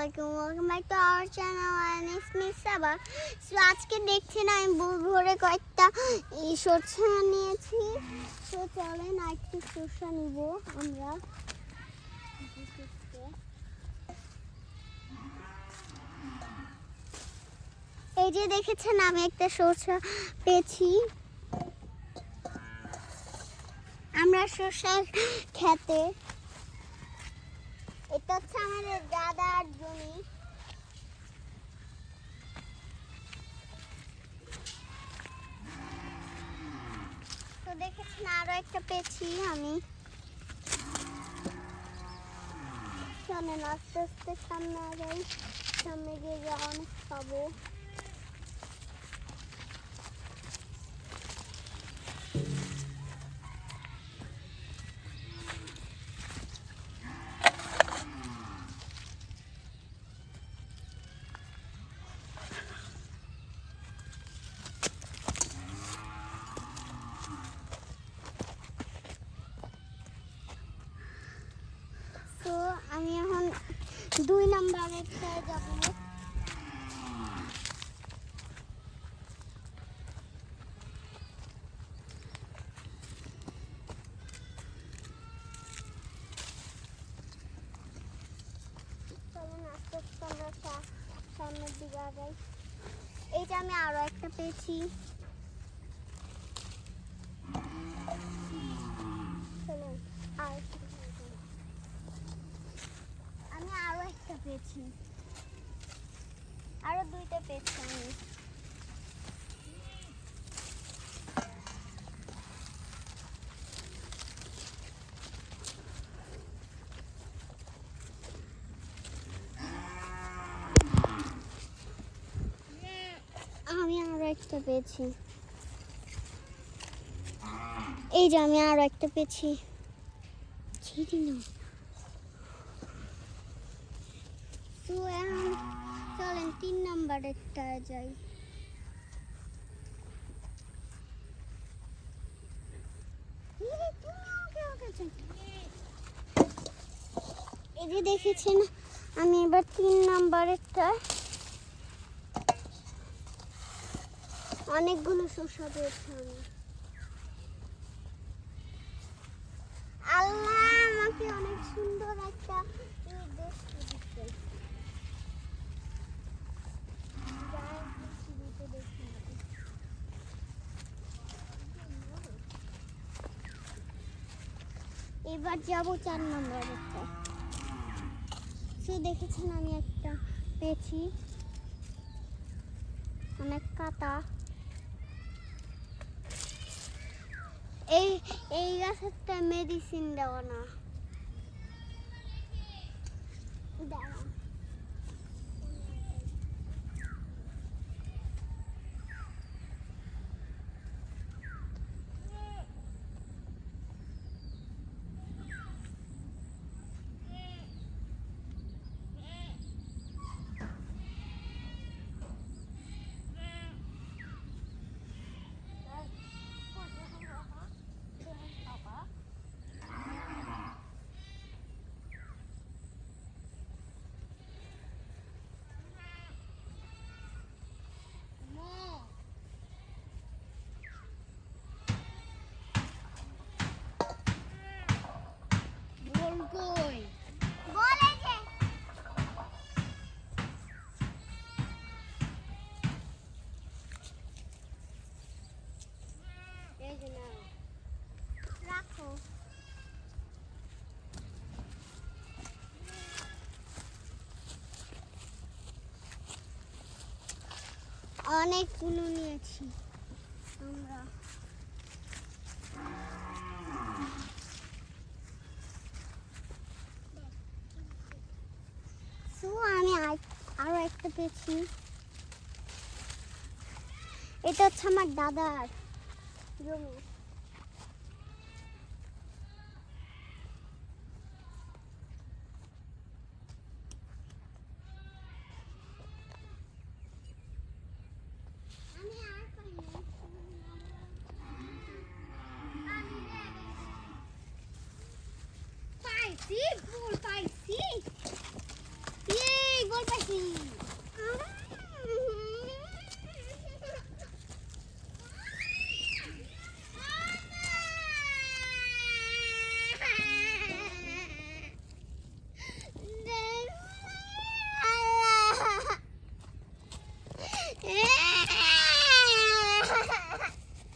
আলাইকুম, welcome back to our channel and it's me Saba. So আজকে দেখছেন আমি ভোরে কয়েকটা সরষে নিয়েছি। তো চলেন আরেকটু সরষে নিব আমরা। এই যে দেখেছেন আমি একটা সরষে পেয়েছি। আমরা সরষে খেতে, এটা হচ্ছে আমাদের দাদার জমি। তো দেখেছেন আরো একটা পেয়েছি আমি। চলেন আস্তে আস্তে সামনে আগাই, সামনে গিয়ে অনেক পাবো। তো আমি এখন 2 নম্বরেরটায় যাব। চলুন আস্তে আস্তে আমরা সামনের দিকে আগাই। এইটা আমি আরো একটা পেয়েছি। চলুন আমি আরো একটা পেয়েছি, আরো 2টা পেয়েছি আমি। আমি আরো একটা পেয়েছি। এই যে আমি আরো একটা পেয়েছি। তো এখন চলেন 3 নম্বরেরটা যাই। এই যে দেখেছেন আমি এবার 3 নম্বরেরটা অনেকগুলো শসা পেয়েছি আমি। আল্লাহ আমাকে অনেক সুন্দর একটা দেখতে দিচ্ছে। এবার যাব 4 নম্বরেরটা। সো দেখেছেন আমি একটা পেয়েছি, অনেক কাটা। এই গাছেরটা মেডিসিন দেওয়া না। দাঁড়ান রাখো। অনেকগুলো নিয়েছি আমরা। তো আমি আরো একটা পেয়েছি। এটা হচ্ছে আমার দাদার জমি।